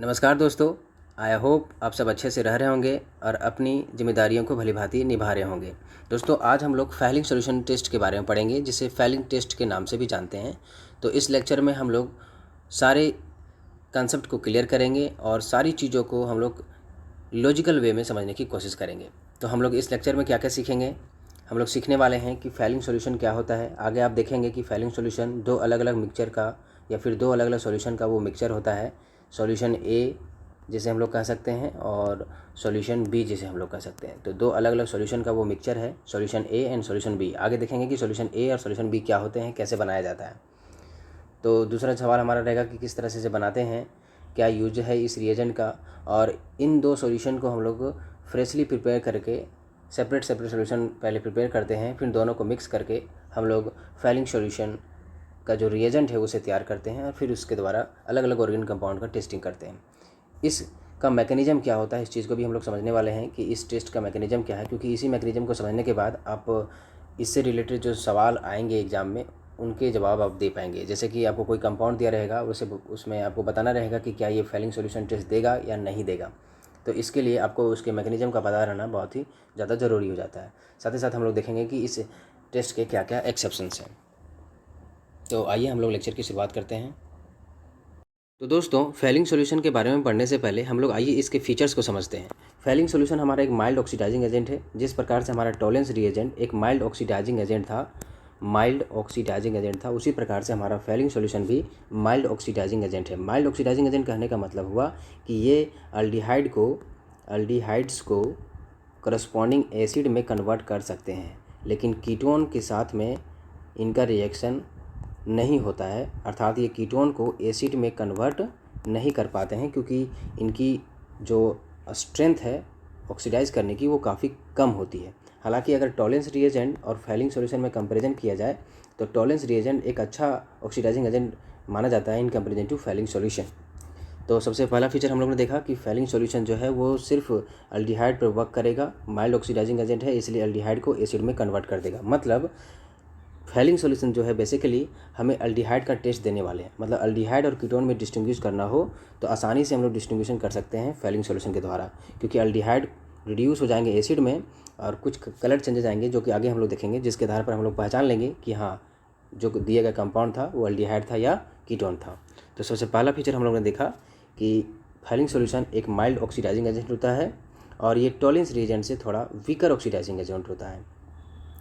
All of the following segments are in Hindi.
नमस्कार दोस्तों। आई होप आप सब अच्छे से रह रहे होंगे और अपनी जिम्मेदारियों को भलीभांति निभा रहे होंगे। दोस्तों आज हम लोग फाइलिंग सॉल्यूशन टेस्ट के बारे में पढ़ेंगे, जिसे फाइलिंग टेस्ट के नाम से भी जानते हैं। तो इस लेक्चर में हम लोग सारे कंसेप्ट को क्लियर करेंगे और सारी चीज़ों को हम लोग लॉजिकल वे में समझने की कोशिश करेंगे। तो हम लोग इस लेक्चर में क्या क्या सीखेंगे, हम लोग सीखने वाले हैं कि फाइलिंग सॉल्यूशन क्या होता है। आगे आप देखेंगे कि फाइलिंग सॉल्यूशन दो अलग अलग मिक्सचर का या फिर दो अलग अलग सॉल्यूशन का वो मिक्सचर होता है। सॉल्यूशन ए जिसे हम लोग कह सकते हैं और सॉल्यूशन बी जिसे हम लोग कह सकते हैं। तो दो अलग अलग सॉल्यूशन का वो मिक्सचर है, solution A and solution B. आगे देखेंगे कि सॉल्यूशन ए और सॉल्यूशन बी क्या होते हैं, कैसे बनाया जाता है। तो दूसरा सवाल हमारा रहेगा कि किस तरह से इसे बनाते हैं, क्या यूज है इस रिएजेंट का। और इन दो सॉल्यूशन को हम लोग फ्रेशली प्रिपेयर करके सेपरेट सॉल्यूशन पहले प्रिपेयर करते हैं, फिर दोनों को मिक्स करके हम लोग फाइलिंग सॉल्यूशन का जो रिएजेंट है उसे तैयार करते हैं और फिर उसके द्वारा अलग अलग ऑर्गेनिक कंपाउंड का टेस्टिंग करते हैं। इसका मैकेनिज़्म क्या होता है, इस चीज़ को भी हम लोग समझने वाले हैं कि इस टेस्ट का मैकेनिज़्म क्या है, क्योंकि इसी मैकेनिज़्म को समझने के बाद आप इससे रिलेटेड जो सवाल आएंगे एग्ज़ाम में उनके जवाब आप दे पाएंगे। जैसे कि आपको कोई कंपाउंड दिया रहेगा, उसे उसमें आपको बताना रहेगा कि क्या ये फाइलिंग सॉल्यूशन टेस्ट देगा या नहीं देगा। तो इसके लिए आपको उसके मैकेनिज़्म का पता रहना बहुत ही ज़्यादा ज़रूरी हो जाता है। साथ ही साथ हम लोग देखेंगे कि इस टेस्ट के क्या क्या एक्सेप्शंस हैं। तो आइए हम लोग लेक्चर की शुरुआत करते हैं। तो दोस्तों फाइलिंग सॉल्यूशन के बारे में पढ़ने से पहले हम लोग आइए इसके फीचर्स को समझते हैं। फाइलिंग सॉल्यूशन हमारा एक माइल्ड ऑक्सीडाइजिंग एजेंट है। जिस प्रकार से हमारा टॉलेंस रिएजेंट एक माइल्ड ऑक्सीडाइजिंग एजेंट था, उसी प्रकार से हमारा फाइलिंग सॉल्यूशन भी माइल्ड ऑक्सीडाइजिंग एजेंट है। माइल्ड ऑक्सीडाइजिंग एजेंट कहने का मतलब हुआ कि ये अल्डिहाइड्स को करस्पॉन्डिंग एसिड में कन्वर्ट कर सकते हैं, लेकिन कीटोन के साथ में इनका रिएक्शन नहीं होता है, अर्थात ये कीटोन को एसिड में कन्वर्ट नहीं कर पाते हैं, क्योंकि इनकी जो स्ट्रेंथ है ऑक्सीडाइज करने की वो काफ़ी कम होती है। हालांकि अगर टॉलेंस रिएजेंट और फाइलिंग सॉल्यूशन में कंपैरिजन किया जाए तो टॉलेंस रिएजेंट एक अच्छा ऑक्सीडाइजिंग एजेंट माना जाता है in comparison to filing solution. तो सबसे पहला फीचर हम लोग ने देखा कि फाइलिंग सॉल्यूशन जो है वो सिर्फ अल्डिहाइड पर वर्क करेगा। माइल्ड ऑक्सीडाइजिंग एजेंट है, इसलिए अल्डिहाइड को एसिड में कन्वर्ट कर देगा। मतलब फाइलिंग सॉल्यूशन जो है बेसिकली हमें अल्डिहाइड का टेस्ट देने वाले हैं। मतलब अल्डिहाइड और कीटोन में डिस्टिंग्विश करना हो तो आसानी से हम लोग डिस्टिंग्विशन कर सकते हैं फाइलिंग सॉल्यूशन के द्वारा, क्योंकि अल्डिहाइड रिड्यूस हो जाएंगे एसिड में और कुछ कलर चेंजेस आएंगे जो कि आगे हम लोग देखेंगे, जिसके आधार पर हम लोग पहचान लेंगे कि हाँ जो दिया गया कंपाउंड था वो अल्डिहाइड था या कीटोन था। तो सबसे पहला फीचर हम लोग ने देखा कि फाइलिंग सॉल्यूशन एक माइल्ड ऑक्सीडाइजिंग एजेंट होता है और ये टॉलेंस रिएजेंट से थोड़ा वीकर ऑक्सीडाइजिंग एजेंट होता है,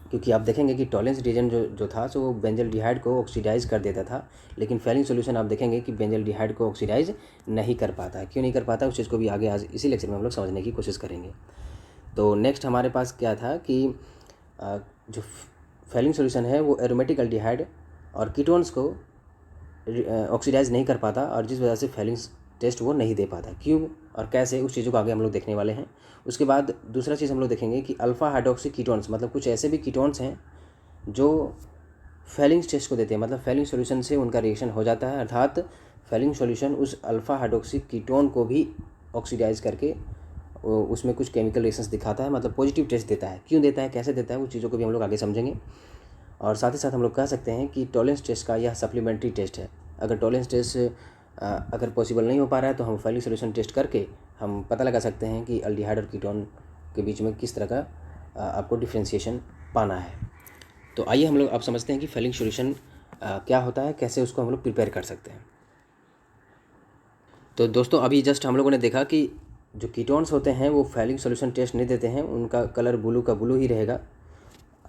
क्योंकि आप देखेंगे कि टॉलेंस रिएजेंट जो था सो वो बेंजल्डिहाइड को ऑक्सीडाइज कर देता था, लेकिन फाइलिंग सॉल्यूशन आप देखेंगे कि बेंजल्डिहाइड को ऑक्सीडाइज नहीं कर पाता है। क्यों नहीं कर पाता उस चीज़ को भी आगे आज इसी लेक्चर में हम लोग समझने की कोशिश करेंगे। तो नेक्स्ट हमारे पास क्या था कि जो फाइलिंग सॉल्यूशन है वो एरोमेटिक अल्डिहाइड और कीटोन्स को ऑक्सीडाइज नहीं कर पाता, और जिस वजह से फाइलिंग टेस्ट वो नहीं दे पाता। क्यों और कैसे, उस चीज़ों को आगे हम लोग देखने वाले हैं। उसके बाद दूसरा चीज़ हम लोग देखेंगे कि अल्फ़ा हाइड्रोक्सी कीटोन्स, मतलब कुछ ऐसे भी कीटोन्स हैं जो फाइलिंग टेस्ट को देते हैं, मतलब फाइलिंग सॉल्यूशन से उनका रिएक्शन हो जाता है, अर्थात फाइलिंग सॉल्यूशन उस अल्फ़ा हाइड्रोक्सी कीटोन को भी ऑक्सीडाइज करके उसमें कुछ केमिकल रिएक्शंस दिखाता है, मतलब पॉजिटिव टेस्ट देता है। क्यों देता है, कैसे देता है, उस चीज़ों को भी हम लोग आगे समझेंगे। और साथ ही साथ हम लोग कह सकते हैं कि टॉलेंस टेस्ट का यह सप्लीमेंट्री टेस्ट है। अगर टॉलेंस टेस्ट अगर पॉसिबल नहीं हो पा रहा है तो हम फाइलिंग सॉल्यूशन टेस्ट करके हम पता लगा सकते हैं कि अल्डिहाइड और कीटोन के बीच में किस तरह का आपको डिफ्रेंशिएशन पाना है। तो आइए हम लोग अब समझते हैं कि फाइलिंग सॉल्यूशन क्या होता है, कैसे उसको हम लोग प्रिपेयर कर सकते हैं। तो दोस्तों अभी जस्ट हम लोगों ने देखा कि जो कीटोन्स होते हैं वो फाइलिंग सॉल्यूशन टेस्ट नहीं देते हैं, उनका कलर ब्लू का ब्लू ही रहेगा।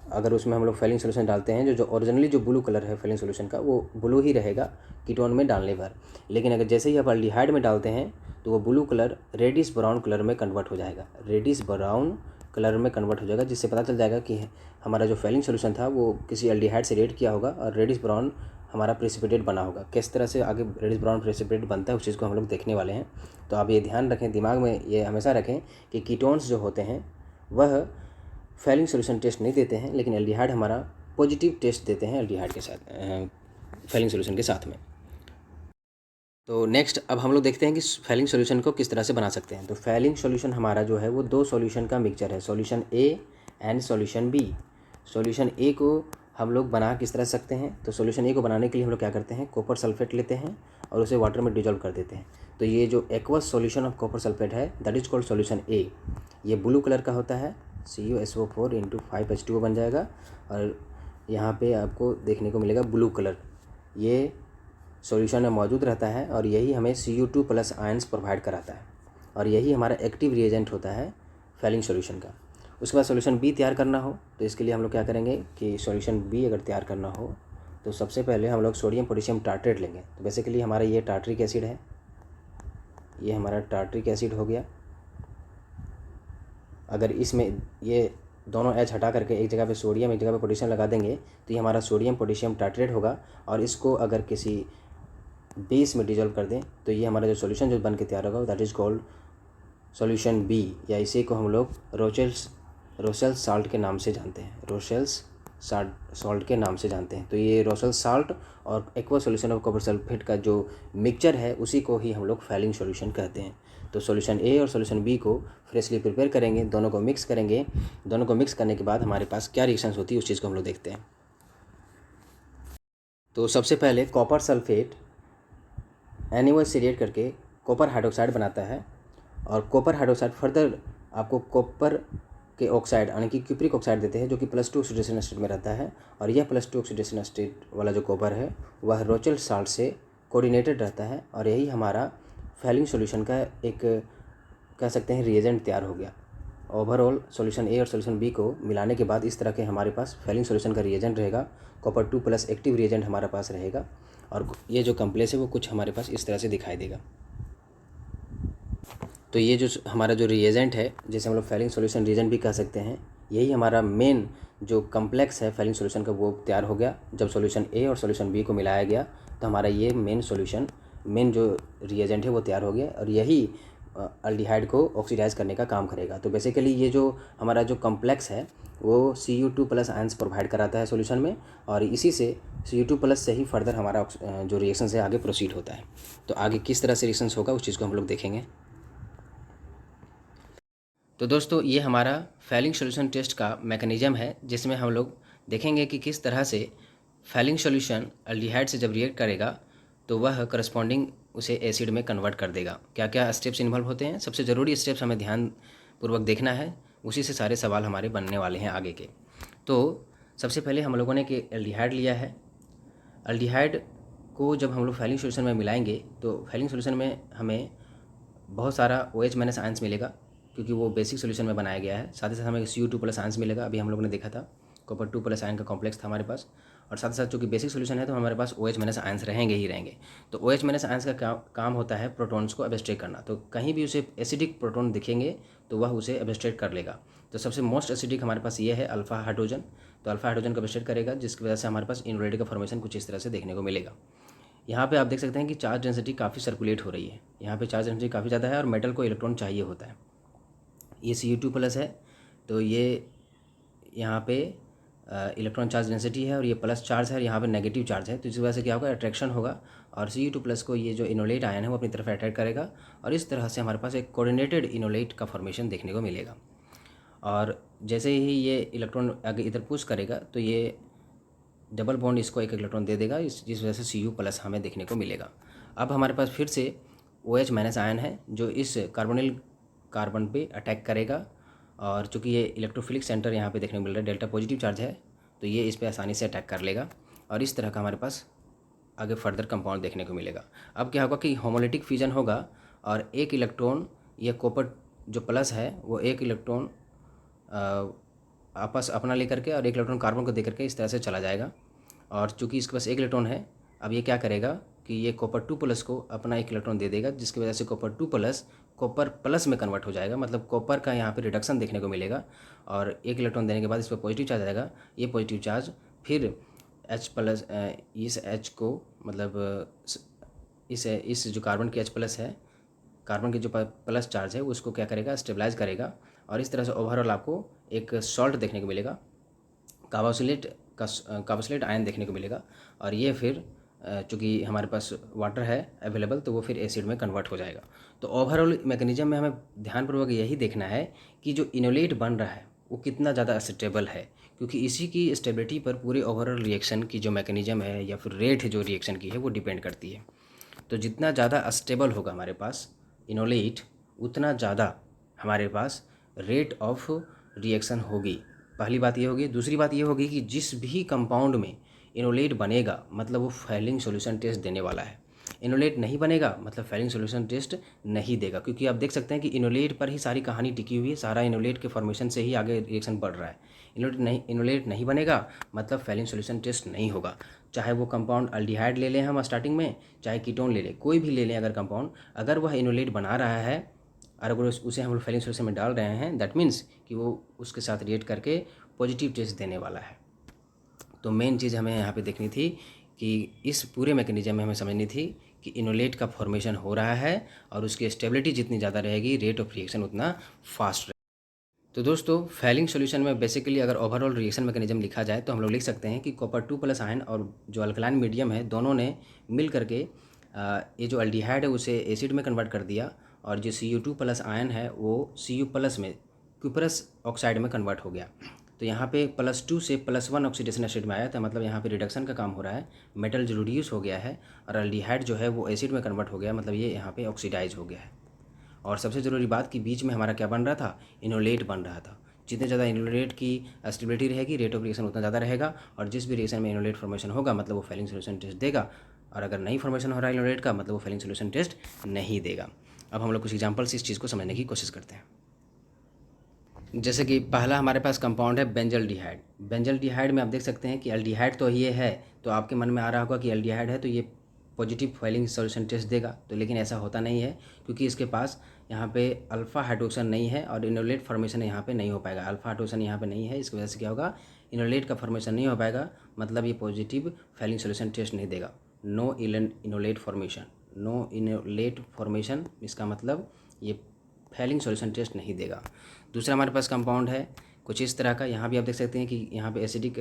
अगर उसमें हम लोग फाइलिंग सॉल्यूशन डालते हैं जो ओरिजिनली जो ब्लू कलर है फाइलिंग सॉल्यूशन का वो ब्लू ही रहेगा कीटोन में डालने पर, लेकिन अगर जैसे ही आप अल्डिहाइड में डालते हैं तो वो blue colour reddish brown colour में कन्वर्ट हो जाएगा, रेडिश ब्राउन कलर में कन्वर्ट हो जाएगा, जिससे पता चल जाएगा कि हमारा जो फाइलिंग सॉल्यूशन था वो किसी अल्डिहाइड से रिएक्ट किया होगा और रेडिश ब्राउन हमारा प्रेसिपिटेट बना होगा। किस तरह से आगे रेडिश ब्राउन प्रेसिपिटेट बनता है उस चीज़ को हम लोग देखने वाले हैं। तो आप ये ध्यान रखें, दिमाग में ये हमेशा रखें कि कीटोन्स जो होते हैं वह फाइलिंग सॉल्यूशन टेस्ट नहीं देते हैं, लेकिन अल्डिहाइड हमारा पॉजिटिव टेस्ट देते हैं अल्डिहाइड के साथ फाइलिंग सॉल्यूशन के साथ में। तो नेक्स्ट अब हम लोग देखते हैं कि फाइलिंग सॉल्यूशन को किस तरह से बना सकते हैं। तो फाइलिंग सॉल्यूशन हमारा जो है वो दो सॉल्यूशन का मिक्सचर है, solution A and solution B. Solution A को हम लोग बना किस तरह सकते हैं, तो सॉल्यूशन ए को बनाने के लिए हम लोग क्या करते हैं, कॉपर सल्फेट लेते हैं और उसे वाटर में डिजोल्व कर देते हैं। तो ये जो aqueous solution of copper sulphate है दैट इज कॉल्ड सॉल्यूशन ए। ये ब्लू कलर का होता है, CuSO4 इंटू 5H2O बन जाएगा। और यहाँ पे आपको देखने को मिलेगा ब्लू कलर, ये सॉल्यूशन में मौजूद रहता है और यही हमें Cu2+ आयंस प्रोवाइड कराता है और यही हमारा एक्टिव रिएजेंट होता है फैलिंग सॉल्यूशन का। उसके बाद सॉल्यूशन बी तैयार करना हो तो इसके लिए हम लोग क्या करेंगे कि सॉल्यूशन बी अगर तैयार करना हो तो सबसे पहले हम लोग सोडियम पोटेशियम टार्ट्रेट लेंगे। तो बेसिकली हमारा ये टार्ट्रिक एसिड है, ये हमारा टार्ट्रिक एसिड हो गया। अगर इसमें ये दोनों एच हटा करके एक जगह पे सोडियम एक जगह पे पोटेशियम लगा देंगे तो ये हमारा सोडियम पोटेशियम टार्ट्रेट होगा। और इसको अगर किसी बेस में डिजोल्व कर दें तो ये हमारा जो सॉल्यूशन जो बन के तैयार होगा that is called solution B, या इसी को हम लोग रोसेल्स साल्ट के नाम से जानते हैं, रोसेल्स सॉल्ट के नाम से जानते हैं। तो ये रोसेल्स साल्ट और aqua solution of copper sulphate का जो मिक्सचर है उसी को ही हम लोग फैलिंग सॉल्यूशन कहते हैं। तो सॉल्यूशन ए और सॉल्यूशन बी को फ्रेशली प्रिपेयर करेंगे, दोनों को मिक्स करेंगे। दोनों को मिक्स करने के बाद हमारे पास क्या रिएक्शंस होती है उस चीज़ को हम लोग देखते हैं। तो सबसे पहले कॉपर सल्फेट NaOH से रिएक्ट करके कॉपर हाइड्रोक्साइड बनाता है और कॉपर हाइड्रोक्साइड फर्दर आपको कॉपर के ऑक्साइड यानी कि क्यूप्रिक ऑक्साइड देते हैं जो कि +2 ऑक्सीडेशन स्टेट में रहता है। और यह +2 ऑक्सीडेशन स्टेट वाला जो कॉपर है वह रोचेल साल्ट से कोऑर्डिनेटेड रहता है और यही हमारा फैलिंग सॉल्यूशन का एक कह सकते हैं रिएजेंट तैयार हो गया। ओवरऑल सॉल्यूशन ए और सॉल्यूशन बी को मिलाने के बाद इस तरह के हमारे पास फैलिंग सॉल्यूशन का रिएजेंट रहेगा। कॉपर 2+ एक्टिव रिएजेंट हमारे पास रहेगा और ये जो कम्प्लेक्स है वो कुछ हमारे पास इस तरह से दिखाई देगा। तो ये जो हमारा जो रिएजेंट है जैसे हम लोग फैलिंग सॉल्यूशन रिएजेंट भी कह सकते हैं, यही हमारा मेन जो कम्प्लेक्स है फैलिंग सॉल्यूशन का वो तैयार हो गया। जब सॉल्यूशन ए और सॉल्यूशन बी को मिलाया गया तो हमारा ये मेन जो रिएजेंट है वो तैयार हो गया और यही अल्डिहाइड को ऑक्सीडाइज करने का काम करेगा। तो बेसिकली ये जो हमारा जो कम्प्लेक्स है वो Cu2+ आयंस प्रोवाइड कराता है सॉल्यूशन में और इसी से Cu2+ से ही फर्दर हमारा जो रिएक्शन है आगे प्रोसीड होता है। तो आगे किस तरह से रिएक्शंस होगा उस चीज़ को हम लोग देखेंगे। तो दोस्तों ये हमारा फैलिंग सॉल्यूशन टेस्ट का मैकेनिज़्म है जिसमें हम लोग देखेंगे कि किस तरह से फैलिंग सॉल्यूशन अल्डिहाइड से जब रिएक्ट करेगा तो वह करस्पॉन्डिंग उसे एसिड में कन्वर्ट कर देगा। क्या क्या स्टेप्स इन्वॉल्व होते हैं, सबसे ज़रूरी स्टेप्स हमें ध्यानपूर्वक देखना है, उसी से सारे सवाल हमारे बनने वाले हैं आगे के। तो सबसे पहले हम लोगों ने कि एल्डिहाइड लिया है। एल्डिहाइड को जब हम लोग फैलिंग सॉल्यूशन में मिलाएंगे तो फैलिंग सॉल्यूशन में हमें बहुत सारा OH- आयंस मिलेगा क्योंकि वो बेसिक सॉल्यूशन में बनाया गया है। साथ ही साथ हमें Cu2+ आयंस मिलेगा, अभी हम लोगों ने देखा था कॉपर 2+ आयन का कॉम्प्लेक्स था हमारे पास। और साथ ही साथ चूँकि बेसिक सॉल्यूशन है तो हमारे पास OH- आयंस रहेंगे ही रहेंगे। तो OH- आयंस का काम होता है प्रोटॉन्स को एब्स्ट्रैक्ट करना। तो कहीं भी उसे एसिडिक प्रोटॉन दिखेंगे तो वह उसे एब्स्ट्रैक्ट कर लेगा। तो सबसे मोस्ट एसिडिक हमारे पास ये है अल्फा हाइड्रोजन। तो अल्फा हाइड्रोजन को एब्स्ट्रैक्ट करेगा जिसकी वजह से हमारे पास इनवैलिड का फॉर्मेशन कुछ इस तरह से देखने को मिलेगा। यहाँ पे आप देख सकते हैं कि चार्ज डेंसिटी काफ़ी सर्कुलेट हो रही है, यहाँ पे चार्ज डेंसिटी काफ़ी ज़्यादा है और मेटल को इलेक्ट्रॉन चाहिए होता है। ये Cu2+ है तो ये यहाँ पे इलेक्ट्रॉन चार्ज डेंसिटी है और ये प्लस चार्ज है और यहाँ पे नेगेटिव चार्ज है। तो इस वजह से क्या होगा, अट्रैक्शन होगा और Cu2+ को ये जो इनोलेट आयन है वो अपनी तरफ अट्रैक्ट करेगा और इस तरह से हमारे पास एक कोऑर्डिनेटेड इनोलेट का फॉर्मेशन देखने को मिलेगा। और जैसे ही ये इलेक्ट्रॉन आगे इधर पुश करेगा तो ये डबल बॉन्ड इसको एक इलेक्ट्रॉन दे देगा, जिस वजह से Cu+ हमें देखने को मिलेगा। अब हमारे पास फिर से OH- आयन है जो इस कार्बोनिल कार्बन पे अटैक करेगा और चूँकि ये इलेक्ट्रोफिलिक सेंटर यहाँ पे देखने को मिल रहा है, डेल्टा पॉजिटिव चार्ज है तो ये इस पर आसानी से अटैक कर लेगा और इस तरह का हमारे पास आगे फर्दर कंपाउंड देखने को मिलेगा। अब क्या होगा कि होमोलिटिक फ्यूजन होगा और एक इलेक्ट्रॉन ये कॉपर जो प्लस है वो एक इलेक्ट्रॉन आपस अपना लेकर के और एक इलेक्ट्रॉन कार्बन को दे करके इस तरह से चला जाएगा। और चूंकि इसके पास एक इलेक्ट्रॉन है अब ये क्या करेगा कि ये कॉपर 2+ को अपना एक इलेक्ट्रॉन दे देगा जिसकी वजह से कॉपर 2+ कॉपर प्लस में कन्वर्ट हो जाएगा। मतलब कॉपर का यहाँ पे रिडक्शन देखने को मिलेगा और एक इलेक्ट्रॉन देने के बाद इस पर पॉजिटिव चार्ज आएगा। ये पॉजिटिव चार्ज फिर H+ इस H को मतलब इस जो कार्बन की H+ है, कार्बन की जो प्लस चार्ज है उसको क्या करेगा, स्टेबलाइज करेगा और इस तरह से ओवरऑल आपको एक सॉल्ट देखने को मिलेगा, कार्बोक्सिलेट आयन देखने को मिलेगा। और ये फिर चूँकि हमारे पास वाटर है अवेलेबल तो वो फिर एसिड में कन्वर्ट हो जाएगा। तो ओवरऑल मैकेनिज्म में हमें ध्यानपूर्वक यही देखना है कि जो इनोलेट बन रहा है वो कितना ज़्यादा स्टेबल है, क्योंकि इसी की स्टेबिलिटी पर पूरे ओवरऑल रिएक्शन की जो मैकेनिज्म है या फिर रेट जो रिएक्शन की है वो डिपेंड करती है। तो जितना ज़्यादा स्टेबल होगा हमारे पास इनोलेट, उतना ज़्यादा हमारे पास रेट ऑफ रिएक्शन होगी। पहली बात ये होगी। दूसरी बात ये होगी कि जिस भी कंपाउंड में इनोलेट बनेगा मतलब वो फैलिंग सॉल्यूशन टेस्ट देने वाला है। इनोलेट नहीं बनेगा मतलब फैलिंग सॉल्यूशन टेस्ट नहीं देगा, क्योंकि आप देख सकते हैं कि इनोलेट पर ही सारी कहानी टिकी हुई है, सारा इनोलेट के फॉर्मेशन से ही आगे रिएक्शन बढ़ रहा है। इनोलेट नहीं बनेगा मतलब फैलिंग सॉल्यूशन टेस्ट नहीं होगा। चाहे वो कंपाउंड अल्डिहाइड ले लें हम स्टार्टिंग में, चाहे कीटोन ले लें, कोई भी ले लें अगर कंपाउंड, अगर वह इनोलेट बना रहा है और अगर उसे हम लोग फैलिंग सॉल्यूशन में डाल रहे हैं, दैट मीन्स कि वो उसके साथ रिएक्ट करके पॉजिटिव टेस्ट देने वाला है। तो मेन चीज़ हमें यहाँ पे देखनी थी कि इस पूरे मैकेनिज्म में हमें समझनी थी कि इनोलेट का फॉर्मेशन हो रहा है और उसकी स्टेबिलिटी जितनी ज़्यादा रहेगी रेट ऑफ रिएक्शन उतना फास्ट रहेगा। तो दोस्तों फैलिंग सॉल्यूशन में बेसिकली अगर ओवरऑल रिएक्शन मैकेनिज्म लिखा जाए तो हम लोग लिख सकते हैं कि कॉपर 2+ आयन और जो अल्कलाइन मीडियम है दोनों ने मिल करके ये जो अल्डिहाइड है उसे एसिड में कन्वर्ट कर दिया और जो Cu2+ आयन है वो Cu+ में क्यूपरस ऑक्साइड में कन्वर्ट हो गया। तो यहाँ पे +2 से +1 ऑक्सीडेशन स्टेट में आया था, मतलब यहाँ पे रिडक्शन का काम हो रहा है, मेटल जो रिड्यूस हो गया है और अल्डिहाइड जो है वो एसिड में कन्वर्ट हो गया, मतलब ये यहाँ पे ऑक्सीडाइज हो गया है। और सबसे ज़रूरी बात कि बीच में हमारा क्या बन रहा था, इनोलेट बन रहा था। जितने ज़्यादा इनोलेट की स्टेबिलिटी रहेगी रेट ऑफ रिएक्शन उतना ज़्यादा रहेगा, और जिस भी रिएक्शन में इनोलेट फॉर्मेशन होगा मतलब वो फैलिंग सॉल्यूशन टेस्ट देगा, और अगर नहीं फॉर्मेशन हो रहा है इनोलेट का मतलब वो फैलिंग सॉल्यूशन टेस्ट नहीं देगा। अब हम लोग कुछ एग्जाम्पल से इस चीज़ को समझने की कोशिश करते हैं। जैसे कि पहला हमारे पास कंपाउंड है बेंजल्डिहाइड। बेंजल्डिहाइड में आप देख सकते हैं कि अल्डिहाइड तो ये है, तो आपके मन में आ रहा होगा कि अल्डिहाइड है तो ये पॉजिटिव फैलिंग सॉल्यूशन टेस्ट देगा, तो लेकिन ऐसा होता नहीं है, क्योंकि इसके पास यहाँ पे अल्फा हाइड्रोक्सन नहीं है और इनोलेट फॉर्मेशन यहाँ पे नहीं हो पाएगा। अल्फा हाइड्रोक्सन यहाँ पे नहीं है, इसकी वजह से क्या होगा, इनोलेट का फॉर्मेशन नहीं हो पाएगा, मतलब ये पॉजिटिव फैलिंग सॉल्यूशन टेस्ट नहीं देगा। No enolate formation, no enolate formation, इसका मतलब ये फैलिंग सॉल्यूशन टेस्ट नहीं देगा। दूसरा हमारे पास कंपाउंड है कुछ इस तरह का, यहाँ भी आप देख सकते हैं कि यहाँ पे एसिडिक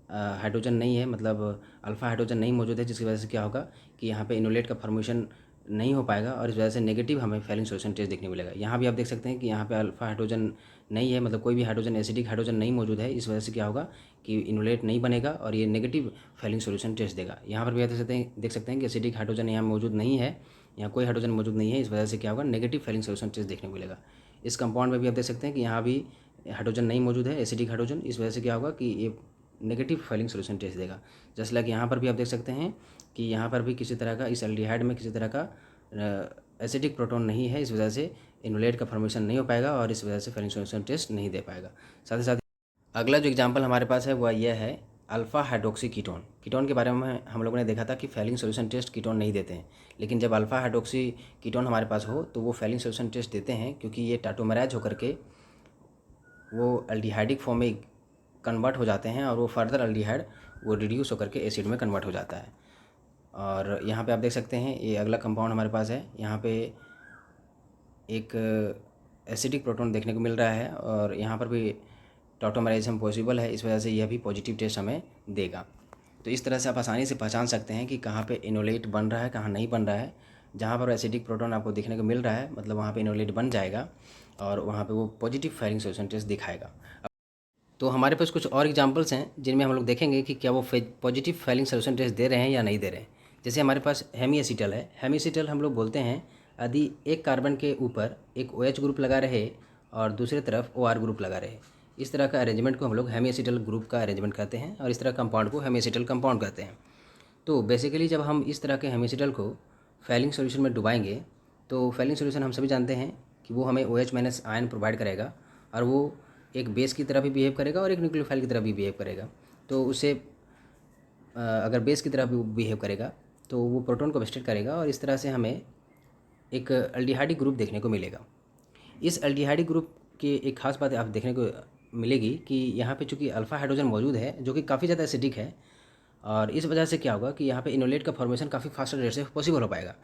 हाइड्रोजन नहीं है, मतलब अल्फा हाइड्रोजन नहीं मौजूद है, जिसकी वजह से क्या होगा कि यहाँ पे इनोलेट का फॉर्मेशन नहीं हो पाएगा और इस वजह से नेगेटिव हमें फैलिंग सॉल्यूशन टेस्ट देखने को मिलेगा। यहाँ भी आप देख सकते हैं कि यहाँ पे अल्फा हाइड्रोजन नहीं है, मतलब कोई भी हाइड्रोजन एसिडिक हाइड्रोजन नहीं मौजूद है, इस वजह से क्या होगा कि इनोलेट नहीं बनेगा और ये नेगेटिव फैलिंग सॉल्यूशन टेस्ट देगा। यहाँ पर भी आप देख सकते हैं कि एसिडिक हाइड्रोजन यहाँ मौजूद नहीं है, यहाँ कोई हाइड्रोजन मौजूद नहीं है, इस वजह से क्या होगा, नेगेटिव फैलिंग सॉल्यूशन टेस्ट देखने को मिलेगा। इस कंपाउंड में भी आप देख सकते हैं कि यहाँ भी हाइड्रोजन नहीं मौजूद है, एसिडिक हाइड्रोजन, इस वजह से क्या होगा कि ये नेगेटिव फैलिंग सॉल्यूशन टेस्ट देगा। जस्ट लाइक यहाँ पर भी आप देख सकते हैं कि यहाँ पर भी किसी तरह का इस एल्डिहाइड में किसी तरह का एसिडिक प्रोटॉन नहीं है, इस वजह से इनोलेट का फॉर्मेशन नहीं हो पाएगा और इस वजह से फैलिंग सॉल्यूशन टेस्ट नहीं दे पाएगा। साथ ही साथ अगला जो एग्जाम्पल हमारे पास है वह यह है अल्फा हाइड्रोक्सी कीटोन। कीटोन के बारे में हम लोगों ने देखा था कि फैलिंग सॉल्यूशन टेस्ट कीटोन नहीं देते हैं, लेकिन जब अल्फा हाइड्रोक्सी कीटोन हमारे पास हो तो वो फैलिंग सॉल्यूशन टेस्ट देते हैं, क्योंकि ये टाटोमेराइज होकर के वो अल्डिहाइडिक फॉर्म में कन्वर्ट हो जाते हैं और वो फर्दर अल्डिहाइड वो रिड्यूस होकर के एसिड में कन्वर्ट हो जाता है। और यहाँ पे आप देख सकते हैं ये अगला कंपाउंड हमारे पास है, यहाँ पे एक एसिडिक प्रोटॉन देखने को मिल रहा है और यहाँ पर भी टॉटोमराइजेशन पॉसिबल है, इस वजह से यह भी पॉजिटिव टेस्ट हमें देगा। तो इस तरह से आप आसानी से पहचान सकते हैं कि कहाँ पे इनोलेट बन रहा है कहाँ नहीं बन रहा है। जहाँ पर एसिडिक प्रोटॉन आपको देखने को मिल रहा है मतलब वहाँ पे इनोलेट बन जाएगा और वहाँ पे वो पॉजिटिव फैलिंग सॉल्यूशन टेस्ट दिखाएगा। तो हमारे पास कुछ और एग्जांपल्स हैं जिनमें हम लोग देखेंगे कि क्या वो पॉजिटिव फैलिंग सॉल्यूशन टेस्ट दे रहे हैं या नहीं दे रहे हैं। जैसे हमारे पास हेमीएसिटल है। हेमीएसिटल हम लोग बोलते हैं यदि एक कार्बन के ऊपर एक OH ग्रुप लगा रहे और दूसरी तरफ OR ग्रुप लगा रहे, इस तरह का अरेंजमेंट को हम लोग हेमीएसिटल ग्रुप का अरेंजमेंट कहते हैं और इस तरह कंपाउंड को हेमीएसिटल कंपाउंड कहते हैं। तो बेसिकली जब हम इस तरह के हेमीएसिटल को फैलिंग सॉल्यूशन में डुबाएंगे तो फैलिंग सॉल्यूशन हम सभी जानते हैं कि वो हमें OH- आयन प्रोवाइड करेगा और वो एक बेस की तरह भी बिहेव करेगा और एक न्यूक्लियोफाइल की तरह भी बिहेव करेगा। तो उसे अगर बेस की तरह भी बिहेव करेगा तो वो प्रोटॉन को वेस्टेड करेगा और इस तरह से हमें एक अल्डिहाइडिक ग्रुप देखने को मिलेगा। इस अल्डिहाइडिक ग्रुप की एक खास बात आप देखने को मिलेगी कि यहाँ पे चूँकि अल्फा हाइड्रोजन मौजूद है जो कि काफ़ी ज़्यादा एसिडिक है, और इस वजह से क्या होगा कि यहाँ पे इनोलेट का फॉर्मेशन काफ़ी फास्टर रेट से पॉसिबल हो पाएगा।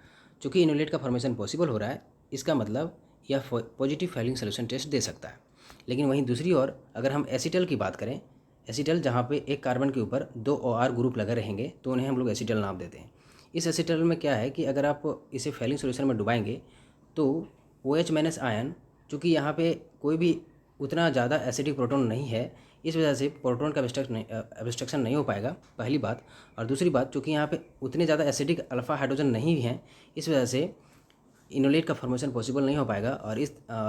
चूँकि इनोलेट का फॉर्मेशन पॉसिबल हो रहा है इसका मतलब यह पॉजिटिव फैलिंग सॉल्यूशन टेस्ट दे सकता है। लेकिन वहीं दूसरी ओर अगर हम एसिटल की बात करें, एसिटल जहाँ पे एक कार्बन के ऊपर 2 OR ग्रुप लगे रहेंगे तो उन्हें हम लोग एसिटल नाम देते हैं। इस एसिटल में क्या है कि अगर आप इसे फैलिंग सॉल्यूशन में डुबाएंगे तो OH- आयन, चूँकि यहाँ पे कोई भी उतना ज़्यादा एसिडिक प्रोटॉन नहीं है, इस वजह से प्रोटॉन का एब्स्ट्रक्शन नहीं हो पाएगा, पहली बात। और दूसरी बात, चूँकि यहाँ पे उतने ज़्यादा एसिडिक अल्फ़ा हाइड्रोजन नहीं हैं, इस वजह से इनोलेट का फॉर्मेशन पॉसिबल नहीं हो पाएगा। और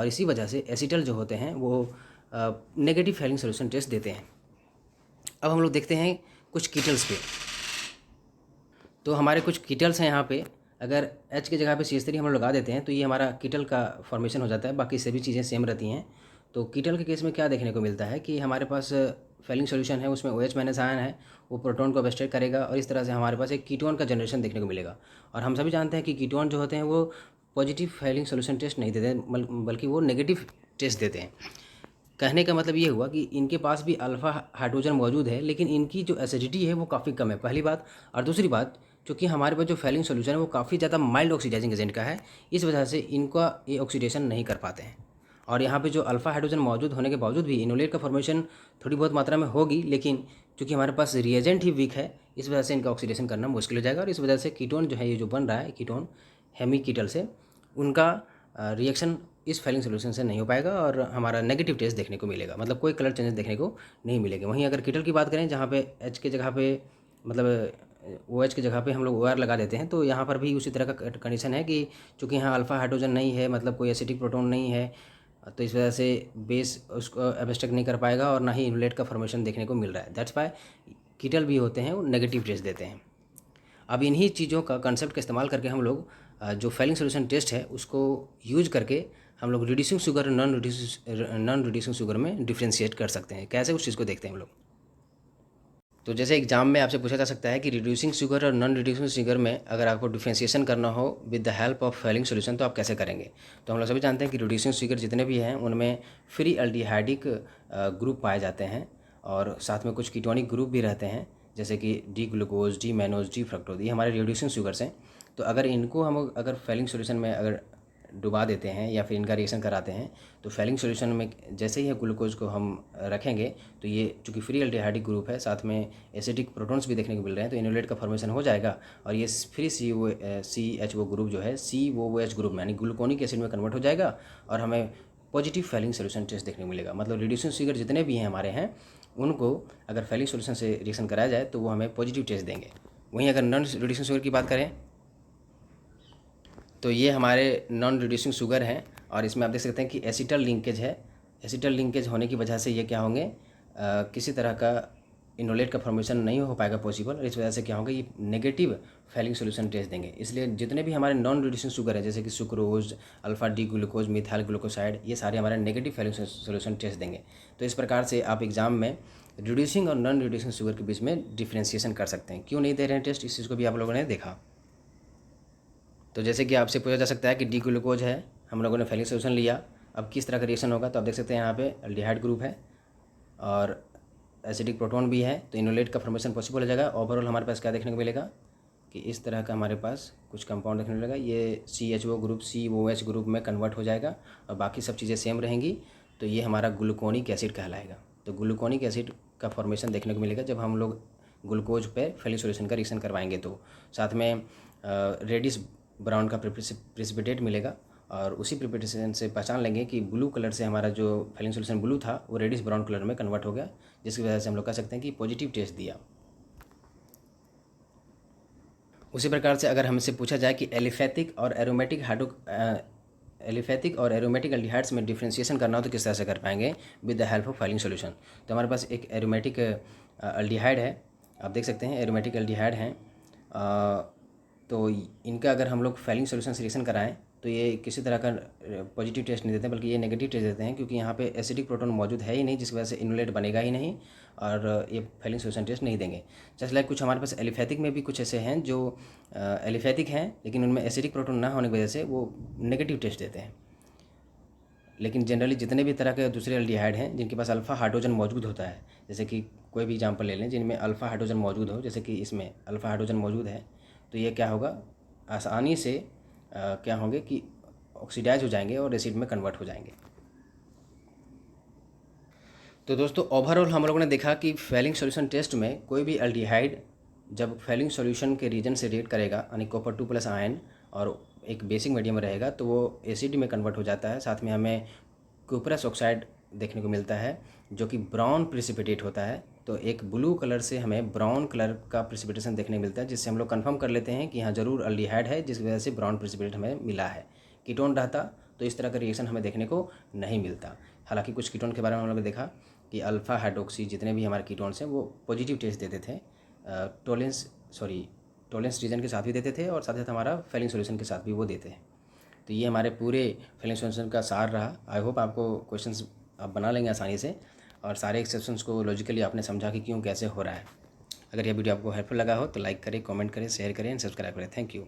इसी वजह से एसिटल जो होते हैं वो नेगेटिव फेलिंग सोल्यूशन टेस्ट देते हैं। अब हम लोग देखते हैं कुछ कीटल्स पे। तो हमारे कुछ कीटल्स हैं यहाँ पे, अगर H की जगह पे CH3 हम लोग लगा देते हैं तो ये हमारा कीटल का फॉर्मेशन हो जाता है, बाकी सभी चीज़ें सेम रहती हैं। तो कीटल के केस में क्या देखने को मिलता है कि हमारे पास फेलिंग सॉल्यूशन है, उसमें OH माइनस आयन है, वो प्रोटॉन को एब्स्ट्रैक्ट करेगा और इस तरह से हमारे पास एक कीटोन का जनरेशन देखने को मिलेगा। और हम सभी जानते हैं कि कीटोन जो होते हैं वो पॉजिटिव फेलिंग सॉल्यूशन टेस्ट नहीं देते हैं, बल्कि वो नेगेटिव टेस्ट देते हैं। कहने का मतलब ये हुआ कि इनके पास भी अल्फ़ा हाइड्रोजन मौजूद है, लेकिन इनकी जो एसिडिटी है वो काफ़ी कम है, पहली बात। और दूसरी बात, क्योंकि हमारे पास जो फेलिंग सॉल्यूशन है वो काफ़ी ज़्यादा माइल्ड ऑक्सीडाइजिंग एजेंट का है, इस वजह से इनका ये ऑक्सीडेशन नहीं कर पाते हैं। और यहाँ पे जो अल्फ़ा हाइड्रोजन मौजूद होने के बावजूद भी इनोलेट का फॉर्मेशन थोड़ी बहुत मात्रा में होगी, लेकिन चूँकि हमारे पास रिएजेंट ही वीक है, इस वजह से इनका ऑक्सीडेशन करना मुश्किल हो जाएगा। और इस वजह से कीटोन जो है, ये जो बन रहा है कीटोन हेमी कीटल से, उनका रिएक्शन इस फेलिंग सोल्यूशन से नहीं हो पाएगा और हमारा नेगेटिव टेस्ट देखने को मिलेगा, मतलब कोई कलर चेंजेस देखने को नहीं मिलेंगे। वहीं अगर कीटल की बात करें, जहाँ पे H के जगह पे, मतलब OH की जगह पे हम लोग OR लगा देते हैं, तो यहाँ पर भी उसी तरह का कंडीशन है कि चूँकि यहाँ अल्फ़ा हाइड्रोजन नहीं है, मतलब कोई एसिटिक प्रोटोन नहीं है, तो इस वजह से बेस उसको एब्स्ट्रैक्ट नहीं कर पाएगा और ना ही इनलेट का फॉर्मेशन देखने को मिल रहा है। दैट्स वाई कीटल भी होते हैं वो नेगेटिव टेस्ट देते हैं। अब इन्हीं चीज़ों का कंसेप्ट का इस्तेमाल करके हम लोग जो फेलिंग सोल्यूशन टेस्ट है उसको यूज करके हम लोग reducing sugar, non reducing sugar में डिफ्रेंशिएट कर सकते हैं। कैसे, उस चीज़ को देखते हैं हम लोग। तो जैसे एग्जाम में आपसे पूछा जा सकता है कि रिड्यूसिंग शुगर और नॉन रिड्यूसिंग शुगर में अगर आपको डिफ्रेंशिएशन करना हो with the help of Fehling solution, तो आप कैसे करेंगे। तो हम लोग सभी जानते हैं कि रिड्यूसिंग शुगर जितने भी हैं उनमें फ्री एल्डिहाइडिक ग्रुप पाए जाते हैं और साथ में कुछ कीटोनिक ग्रुप भी रहते हैं, जैसे कि D glucose, D mannose, D fructose, ये हमारे रिड्यूसिंग शुगर्स हैं। तो अगर इनको हम अगर फेलिंग सोल्यूशन में अगर डुबा देते हैं या फिर इनका रिएक्शन कराते हैं, तो फेलिंग सोल्यूशन में जैसे ही ग्लूकोज को हम रखेंगे तो ये चूँकि फ्री एल्डिहाइडिक ग्रुप है, साथ में एसिडिक प्रोटॉन्स भी देखने को मिल रहे हैं, तो इनोलेट का फॉर्मेशन हो जाएगा और ये फ्री CHO ग्रुप जो है COOH ग्रुप में यानी ग्लूकोनिक एसिड में कन्वर्ट हो जाएगा और हमें पॉजिटिव फेलिंग सोल्यूशन टेस्ट देखने को मिलेगा। मतलब रिड्यूसिंग शुगर जितने भी हैं हमारे हैं, उनको अगर फेलिंग सोल्यूशन से रिएक्शन कराया जाए तो वो हमें पॉजिटिव टेस्ट देंगे। वहीं अगर नॉन रिड्यूसिंग शुगर की बात करें तो ये हमारे नॉन रिड्यूसिंग शुगर हैं और इसमें आप देख सकते हैं कि एसिटल लिंकेज है। एसिटल लिंकेज होने की वजह से ये क्या होंगे, किसी तरह का इनोलेट का फॉर्मेशन नहीं हो पाएगा पॉसिबल, और इस वजह से क्या होगा, ये नेगेटिव फेलिंग सोल्यूशन टेस्ट देंगे। इसलिए जितने भी हमारे नॉन रिड्यूसिंग शुगर है, जैसे कि sucrose, alpha D glucose, methyl glucoside, ये सारे हमारे नेगेटिव फेलिंग सोल्यूशन टेस्ट देंगे। तो इस प्रकार से आप एग्जाम में रिड्यूसिंग और नॉन रिड्यूसिंग शुगर के बीच में डिफ्रेंशिएशन कर सकते हैं। क्यों नहीं दे रहे हैं टेस्ट, इस चीज़ को भी आप लोगों ने देखा। तो जैसे कि आपसे पूछा जा सकता है कि डी ग्लूकोज है, हम लोगों ने फेलिंग सोल्यूशन लिया, अब किस तरह का रिएक्शन होगा। तो आप देख सकते हैं यहाँ पे एल्डिहाइड ग्रुप है और एसिडिक प्रोटॉन भी है, तो इनोलेट का फॉर्मेशन पॉसिबल हो जाएगा। ओवरऑल हमारे पास क्या देखने को मिलेगा कि इस तरह का हमारे पास कुछ कंपाउंड देखने को मिलेगा। ये CHO ग्रुप COH ग्रुप में कन्वर्ट हो जाएगा और बाकी सब चीज़ें सेम रहेंगी, तो ये हमारा ग्लूकोनिक एसिड कहलाएगा। तो ग्लूकोनिक एसिड का फॉर्मेशन देखने को मिलेगा जब हम लोग ग्लूकोज पे फेलिंग सोल्यूशन का रिएक्शन करवाएंगे। तो साथ में रेडिश ब्राउन का प्रेसिपिटेट मिलेगा और उसी प्रिपरेशन से पहचान लेंगे कि ब्लू कलर से हमारा जो फेलिंग सोल्यूशन ब्लू था वो रेडिश ब्राउन कलर में कन्वर्ट हो गया, जिसकी वजह से हम लोग कह सकते हैं कि पॉजिटिव टेस्ट दिया। उसी प्रकार से अगर हमसे पूछा जाए कि एलिफैटिक और एरोमेटिक एल्डिहाइड्स में डिफ्रेंशिएशन करना हो तो किस तरह से कर पाएंगे with the help of Fehling solution. तो हमारे पास एक एरोमेटिक एल्डिहाइड है, आप देख सकते हैं एरोमेटिक एल्डिहाइड हैं। तो इनका अगर हम लोग फेलिंग सोल्यूशन से रिएक्शन कराएं तो ये किसी तरह का पॉजिटिव टेस्ट नहीं देते, बल्कि ये नेगेटिव टेस्ट देते हैं, क्योंकि यहाँ पे एसिडिक प्रोटॉन मौजूद है ही नहीं, जिसकी वजह से इनोलेट बनेगा ही नहीं और ये फेलिंग सोल्यूशन टेस्ट नहीं देंगे। जस्ट लाइक कुछ हमारे पास एलिफैटिक में भी कुछ ऐसे हैं जो एलिफैटिक हैं, लेकिन उनमें एसिडिक प्रोटॉन ना होने की वजह से वो नेगेटिव टेस्ट देते हैं। लेकिन जनरली जितने भी तरह के दूसरे एल्डिहाइड हैं जिनके पास अल्फ़ा हाइड्रोजन मौजूद होता है, जैसे कि कोई भी एग्जाम्पल ले लें जिनमें अल्फ़ा हाइड्रोजन मौजूद हो, जैसे कि इसमें अल्फ़ा हाइड्रोजन मौजूद है, तो ये क्या होगा, आसानी से क्या होंगे कि ऑक्सीडाइज हो जाएंगे और एसिड में कन्वर्ट हो जाएंगे। तो दोस्तों ओवरऑल हम लोगों ने देखा कि फेलिंग सॉल्यूशन टेस्ट में कोई भी एल्डिहाइड जब फेलिंग सॉल्यूशन के रीजन से रिएक्ट करेगा, यानी कॉपर 2+ आयन और एक बेसिक मीडियम रहेगा, तो वो एसिड में कन्वर्ट हो जाता है। साथ में हमें कुप्रस ऑक्साइड देखने को मिलता है जो कि ब्राउन प्रिसिपिटेट होता है। तो एक ब्लू कलर से हमें ब्राउन कलर का प्रिसिपिटेशन देखने मिलता है, जिससे हम लोग कंफर्म कर लेते हैं कि हाँ ज़रूर अल्डिहाइड है, जिस वजह से ब्राउन प्रिसिपिटेट हमें मिला है। कीटोन रहता तो इस तरह का रिएक्शन हमें देखने को नहीं मिलता। हालांकि कुछ कीटोन के बारे में हम लोगों ने देखा कि अल्फ़ा हाइड्रोक्सी जितने भी हमारे कीटोन्स हैं वो पॉजिटिव टेस्ट देते थे टोलेंस रीजन के साथ भी देते थे, और साथ साथ हमारा फेलिंग सॉल्यूशन के साथ भी वो देते हैं। तो ये हमारे पूरे फेलिंग सॉल्यूशन का सार रहा। आई होप आपको क्वेश्चंस आप बना लेंगे आसानी से, और सारे एक्सेप्शंस को लॉजिकली आपने समझा कि क्यों कैसे हो रहा है। अगर यह वीडियो आपको हेल्पफुल लगा हो तो लाइक करें, कमेंट करें, शेयर करें एंड सब्सक्राइब करें। Thank you.